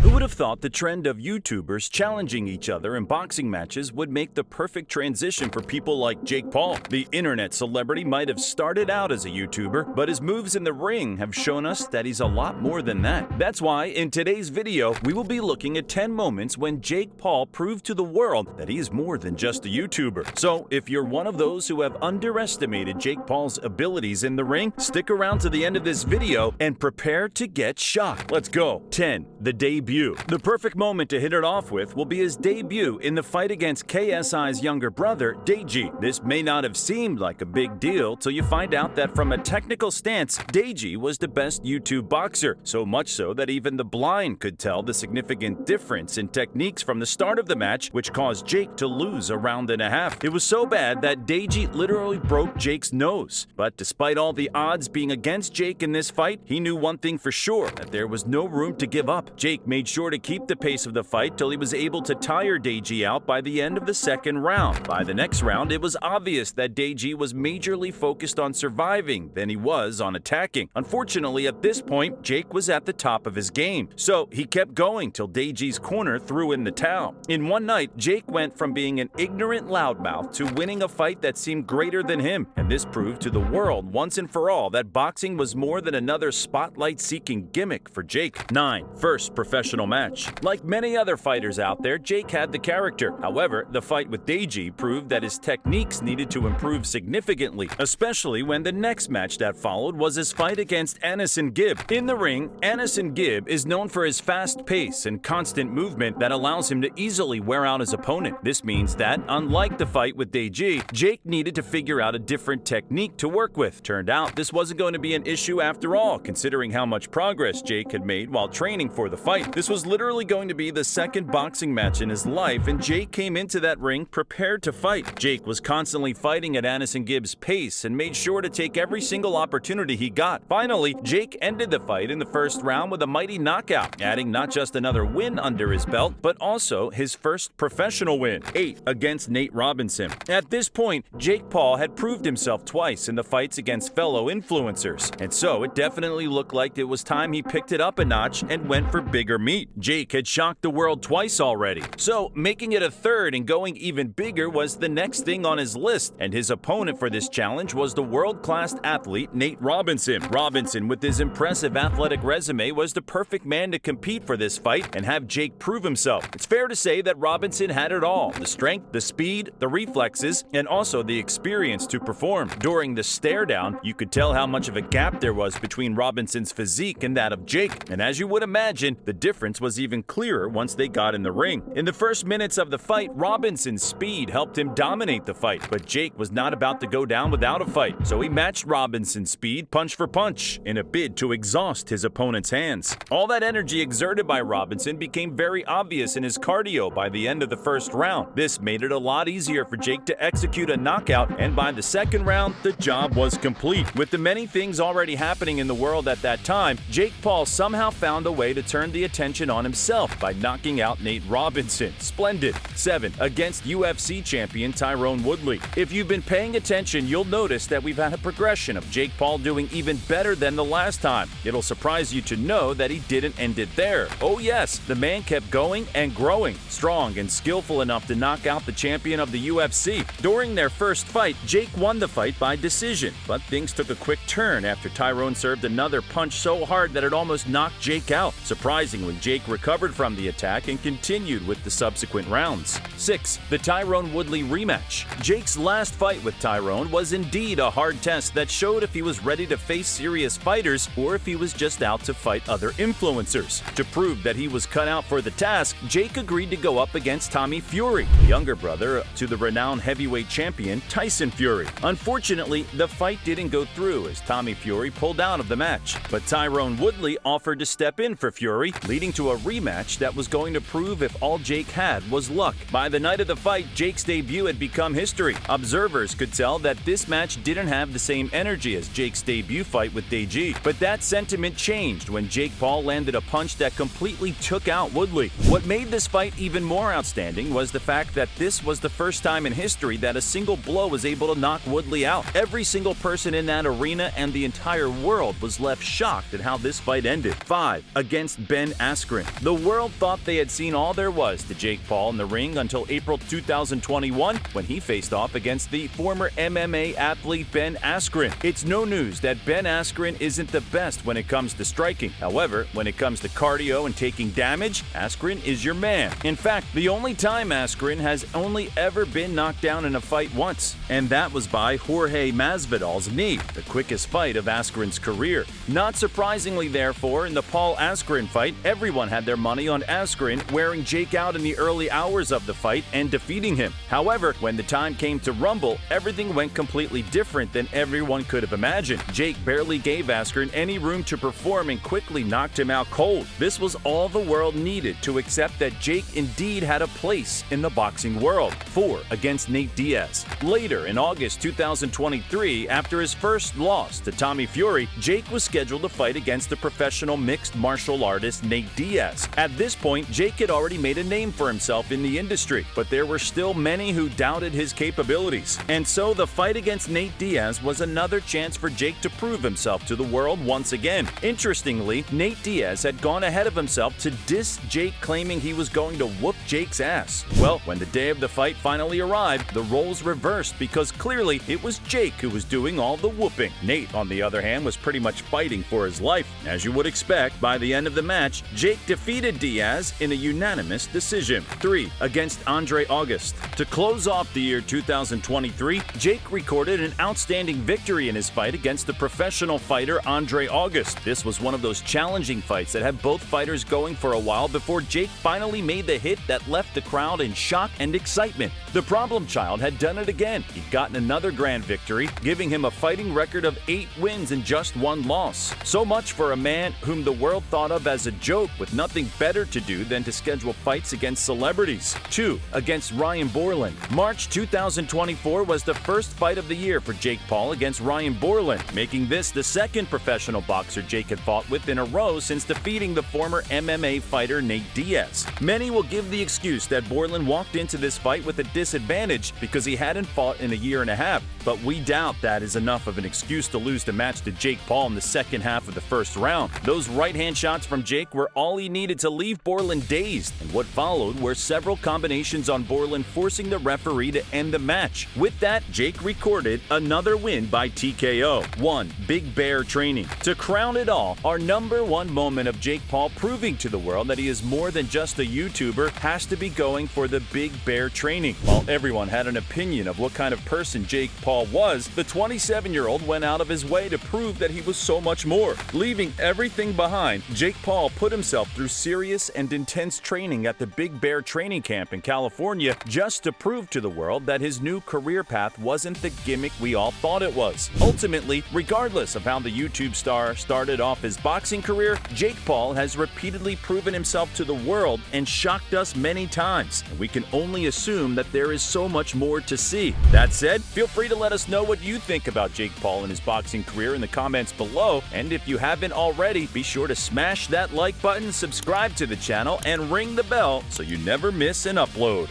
Who would have thought the trend of YouTubers challenging each other in boxing matches would make the perfect transition for people like Jake Paul? The internet celebrity might have started out as a YouTuber, but his moves in the ring have shown us that he's a lot more than that. That's why in today's video, we will be looking at 10 moments when Jake Paul proved to the world that he is more than just a YouTuber. So if you're one of those who have underestimated Jake Paul's abilities in the ring, stick around to the end of this video and prepare to get shocked. Let's go. 10. The debut. The perfect moment to hit it off with will be his debut in the fight against KSI's younger brother, Deji. This may not have seemed like a big deal till you find out that from a technical stance, Deji was the best YouTube boxer, so much so that even the blind could tell the significant difference in techniques from the start of the match, which caused Jake to lose a round and a half. It was so bad that Deji literally broke Jake's nose. But despite all the odds being against Jake in this fight, he knew one thing for sure, that there was no room to give up. Jake made sure to keep the pace of the fight till he was able to tire Deji out by the end of the second round. By the next round, it was obvious that Deji was majorly focused on surviving than he was on attacking. Unfortunately, at this point, Jake was at the top of his game, so he kept going till Deji's corner threw in the towel. In one night, Jake went from being an ignorant loudmouth to winning a fight that seemed greater than him, and this proved to the world once and for all that boxing was more than another spotlight-seeking gimmick for Jake. 9. First professional match. Like many other fighters out there, Jake had the character. However, the fight with Deji proved that his techniques needed to improve significantly, especially when the next match that followed was his fight against Anderson Gibb. In the ring, Anderson Gibb is known for his fast pace and constant movement that allows him to easily wear out his opponent. This means that, unlike the fight with Deji, Jake needed to figure out a different technique to work with. Turned out this wasn't going to be an issue after all, considering how much progress Jake had made while training for the fight. This was literally going to be the second boxing match in his life, and Jake came into that ring prepared to fight. Jake was constantly fighting at Anderson Gibb's pace and made sure to take every single opportunity he got. Finally, Jake ended the fight in the first round with a mighty knockout, adding not just another win under his belt, but also his first professional win. 8. Against Nate Robinson. At this point, Jake Paul had proved himself twice in the fights against fellow influencers, and so it definitely looked like it was time he picked it up a notch and went for bigger meat. Jake had shocked the world twice already, so making it a third and going even bigger was the next thing on his list, and his opponent for this challenge was the world-class athlete Nate Robinson. Robinson, with his impressive athletic resume, was the perfect man to compete for this fight and have Jake prove himself. It's fair to say that Robinson had it all: the strength, the speed, the reflexes, and also the experience to perform. During the stare down, you could tell how much of a gap there was between Robinson's physique and that of Jake, and as you would imagine, the difference was even clearer once they got in the ring. In the first minutes of the fight, Robinson's speed helped him dominate the fight, but Jake was not about to go down without a fight, so he matched Robinson's speed punch for punch in a bid to exhaust his opponent's hands. All that energy exerted by Robinson became very obvious in his cardio by the end of the first round. This made it a lot easier for Jake to execute a knockout, and by the second round, the job was complete. With the many things already happening in the world at that time, Jake Paul somehow found a way to turn the attention on himself by knocking out Nate Robinson. Splendid. 7. Against UFC champion Tyron Woodley. If you've been paying attention, you'll notice that we've had a progression of Jake Paul doing even better than the last time. It'll surprise you to know that he didn't end it there. Oh yes, the man kept going and growing, strong and skillful enough to knock out the champion of the UFC. During their first fight, Jake won the fight by decision, but things took a quick turn after Tyron served another punch so hard that it almost knocked Jake out. Surprisingly, Jake recovered from the attack and continued with the subsequent rounds. 6. The Tyron Woodley rematch. Jake's last fight with Tyron was indeed a hard test that showed if he was ready to face serious fighters or if he was just out to fight other influencers. To prove that he was cut out for the task, Jake agreed to go up against Tommy Fury, the younger brother to the renowned heavyweight champion Tyson Fury. Unfortunately, the fight didn't go through as Tommy Fury pulled out of the match, but Tyron Woodley offered to step in for Fury, leading to a rematch that was going to prove if all Jake had was luck. By the night of the fight, Jake's debut had become history. Observers could tell that this match didn't have the same energy as Jake's debut fight with Deji, but that sentiment changed when Jake Paul landed a punch that completely took out Woodley. What made this fight even more outstanding was the fact that this was the first time in history that a single blow was able to knock Woodley out. Every single person in that arena and the entire world was left shocked at how this fight ended. 5. Against Ben Askren. The world thought they had seen all there was to Jake Paul in the ring until April 2021 when he faced off against the former MMA athlete Ben Askren. It's no news that Ben Askren isn't the best when it comes to striking. However, when it comes to cardio and taking damage, Askren is your man. In fact, the only time Askren has only ever been knocked down in a fight once, and that was by Jorge Masvidal's knee, the quickest fight of Askren's career. Not surprisingly, therefore, in the Paul Askren fight, everyone had their money on Askren wearing Jake out in the early hours of the fight and defeating him. However, when the time came to Rumble, everything went completely different than everyone could have imagined. Jake barely gave Askren any room to perform and quickly knocked him out cold. This was all the world needed to accept that Jake indeed had a place in the boxing world. 4 against Nate Diaz. Later, in August 2023, after his first loss to Tommy Fury, Jake was scheduled to fight against the professional mixed martial artist Nate Diaz. At this point, Jake had already made a name for himself in the industry, but there were still many who doubted his capabilities. And so the fight against Nate Diaz was another chance for Jake to prove himself to the world once again. Interestingly, Nate Diaz had gone ahead of himself to diss Jake, claiming he was going to whoop Jake's ass. Well, when the day of the fight finally arrived, the roles reversed because clearly it was Jake who was doing all the whooping. Nate, on the other hand, was pretty much fighting for his life. As you would expect, by the end of the match, Jake defeated Diaz in a unanimous decision. 3 against Andre August. To close off the year 2023, Jake recorded an outstanding victory in his fight against the professional fighter Andre August. This was one of those challenging fights that had both fighters going for a while before Jake finally made the hit that left the crowd in shock and excitement. The problem child had done it again. He'd gotten another grand victory, giving him a fighting record of 8 wins and just 1 loss. So much for a man whom the world thought of as a joke, with nothing better to do than to schedule fights against celebrities. 2 against Ryan Borland. March 2024 was the first fight of the year for Jake Paul against Ryan Borland, making this the second professional boxer Jake had fought with in a row since defeating the former MMA fighter Nate Diaz. Many will give the excuse that Borland walked into this fight with a disadvantage because he hadn't fought in a year and a half, but we doubt that is enough of an excuse to lose the match to Jake Paul in the second half of the first round. Those right-hand shots from Jake were all he needed to leave Borland dazed, and what followed were several combinations on Borland, forcing the referee to end the match. With that, Jake recorded another win by TKO. 1. Big Bear Training. To crown it all, our number one moment of Jake Paul proving to the world that he is more than just a YouTuber has to be going for the Big Bear Training. While everyone had an opinion of what kind of person Jake Paul was, the 27-year-old went out of his way to prove that he was so much more. Leaving everything behind, Jake Paul put himself through serious and intense training at the Big Bear Training Camp in California just to prove to the world that his new career path wasn't the gimmick we all thought it was. Ultimately, regardless of how the YouTube star started off his boxing career, Jake Paul has repeatedly proven himself to the world and shocked us many times, and we can only assume that there is so much more to see. That said, feel free to let us know what you think about Jake Paul and his boxing career in the comments below, and if you haven't already, be sure to smash that like button, subscribe to the channel, and ring the bell so you never miss an upload.